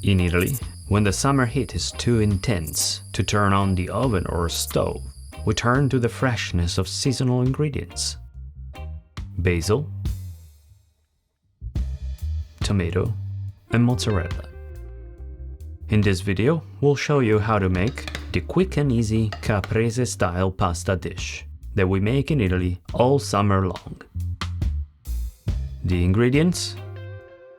In Italy, when the summer heat is too intense to turn on the oven or stove, we turn to the freshness of seasonal ingredients. Basil, tomato, and mozzarella. In this video, we'll show you how to make the quick and easy Caprese style pasta dish that we make in Italy all summer long. The ingredients?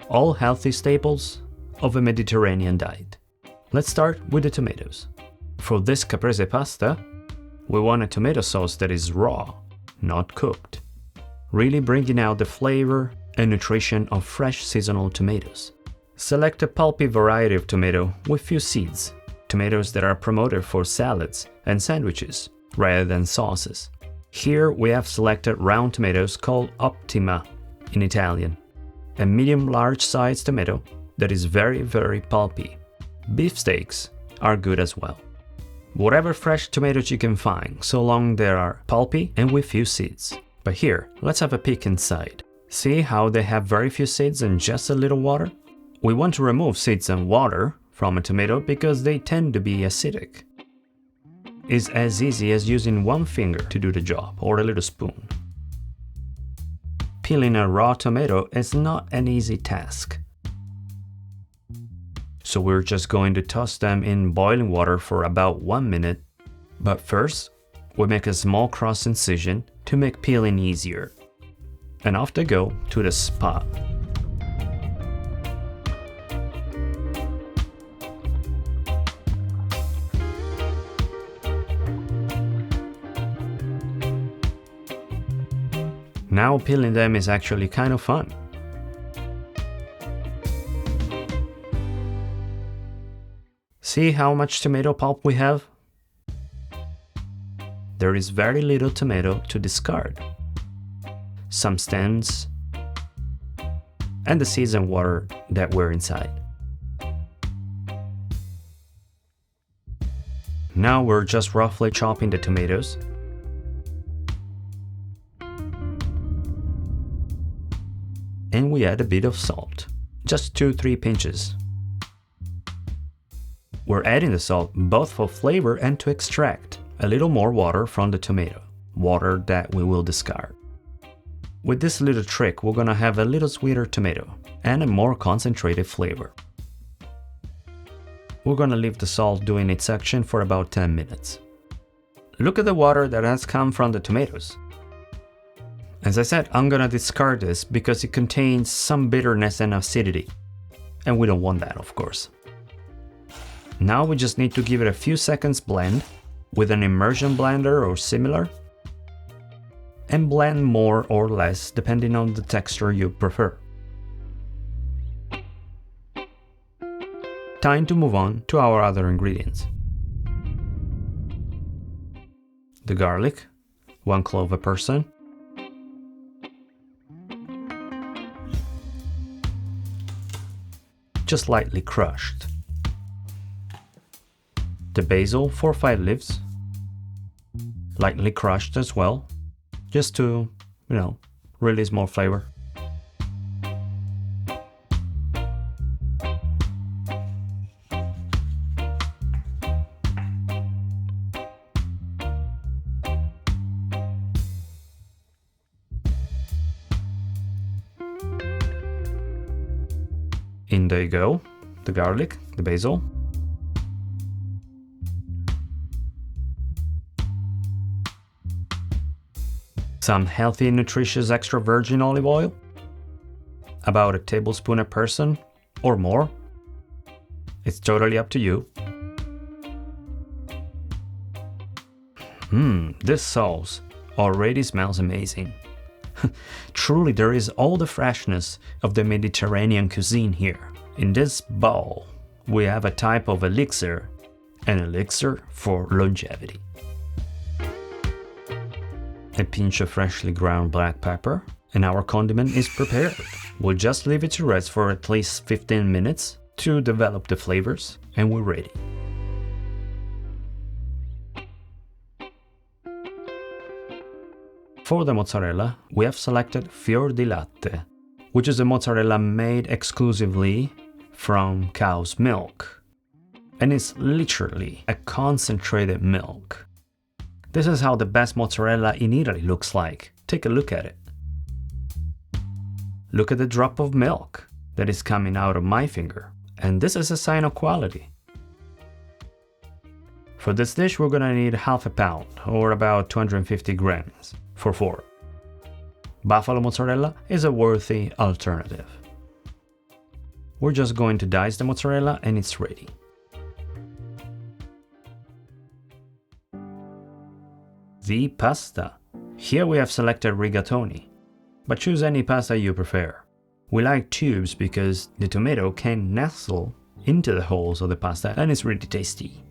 All healthy staples of a Mediterranean diet. Let's start with the tomatoes. For this Caprese pasta, we want a tomato sauce that is raw, not cooked, really bringing out the flavor and nutrition of fresh seasonal tomatoes. Select a pulpy variety of tomato with few seeds, tomatoes that are promoted for salads and sandwiches rather than sauces. Here we have selected round tomatoes called Optima in Italian, a medium-large sized tomato that is very pulpy. Beefsteaks are good as well. Whatever fresh tomatoes you can find, so long they are pulpy and with few seeds. But here, let's have a peek inside. See how they have very few seeds and just a little water? We want to remove seeds and water from a tomato because they tend to be acidic. It's as easy as using one finger to do the job, or a little spoon. Peeling a raw tomato is not an easy task. So we're just going to toss them in boiling water for about 1 minute. But first, we make a small cross incision to make peeling easier. And off they go to the spot. Now peeling them is actually kind of fun. See how much tomato pulp we have? There is very little tomato to discard. Some stems, and the seeds and water that were inside. Now we're just roughly chopping the tomatoes. And we add a bit of salt, just 2-3 pinches. We're adding the salt both for flavor and to extract a little more water from the tomato, water that we will discard. With this little trick, we're gonna have a little sweeter tomato and a more concentrated flavor. We're gonna leave the salt doing its action for about 10 minutes. Look at the water that has come from the tomatoes. As I said, I'm gonna discard this because it contains some bitterness and acidity, and we don't want that, of course. Now we just need to give it a few seconds blend with an immersion blender or similar, and blend more or less depending on the texture you prefer. Time to move on to our other ingredients. The garlic, 1 clove a person. Just lightly crushed. The basil, 4 or 5 leaves, lightly crushed as well, just to, release more flavor. In there you go, the garlic, the basil. Some healthy, nutritious extra virgin olive oil, about a tablespoon a person or more. It's totally up to you. This sauce already smells amazing. Truly, there is all the freshness of the Mediterranean cuisine here. In this bowl, we have a type of elixir, an elixir for longevity. A pinch of freshly ground black pepper, and our condiment is prepared. We'll just leave it to rest for at least 15 minutes to develop the flavors, and we're ready. For the mozzarella, we have selected Fior di Latte, which is a mozzarella made exclusively from cow's milk. And it's literally a concentrated milk. This is how the best mozzarella in Italy looks like. Take a look at it. Look at the drop of milk that is coming out of my finger. And this is a sign of quality. For this dish, we're gonna need half a pound, or about 250 grams, for 4. Buffalo mozzarella is a worthy alternative. We're just going to dice the mozzarella and it's ready. The pasta. Here we have selected rigatoni, but choose any pasta you prefer. We like tubes because the tomato can nestle into the holes of the pasta and it's really tasty.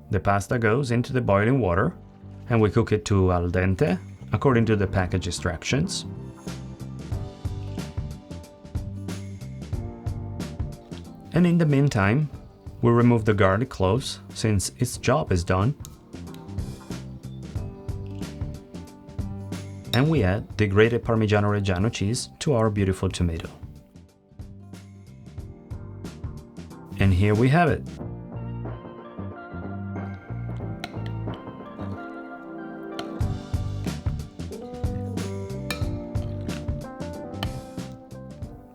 The pasta goes into the boiling water and we cook it to al dente according to the package instructions. And in the meantime, we remove the garlic cloves since its job is done. And we add the grated Parmigiano Reggiano cheese to our beautiful tomato. And here we have it.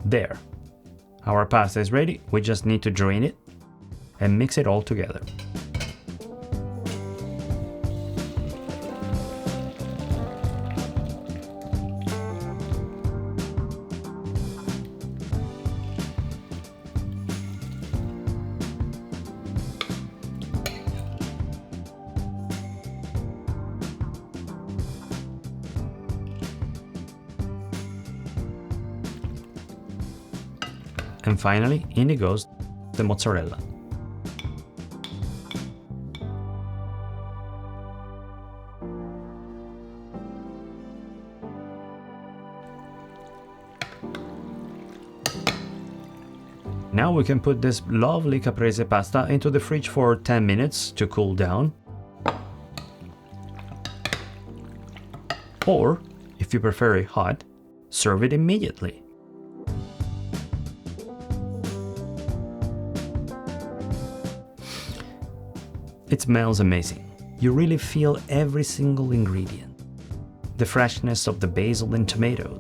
There. Our pasta is ready, we just need to drain it and mix it all together. And finally, in it goes the mozzarella. Now we can put this lovely caprese pasta into the fridge for 10 minutes to cool down. Or, if you prefer it hot, serve it immediately. It smells amazing. You really feel every single ingredient. The freshness of the basil and tomato,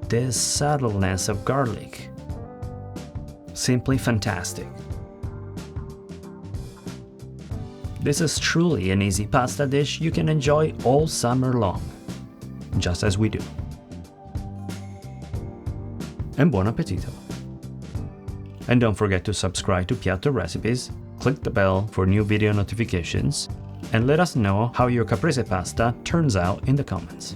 the subtleness of garlic. Simply fantastic. This is truly an easy pasta dish you can enjoy all summer long, just as we do. And buon appetito! And don't forget to subscribe to Piatto recipes, click the bell for new video notifications, and let us know how your caprese pasta turns out in the comments.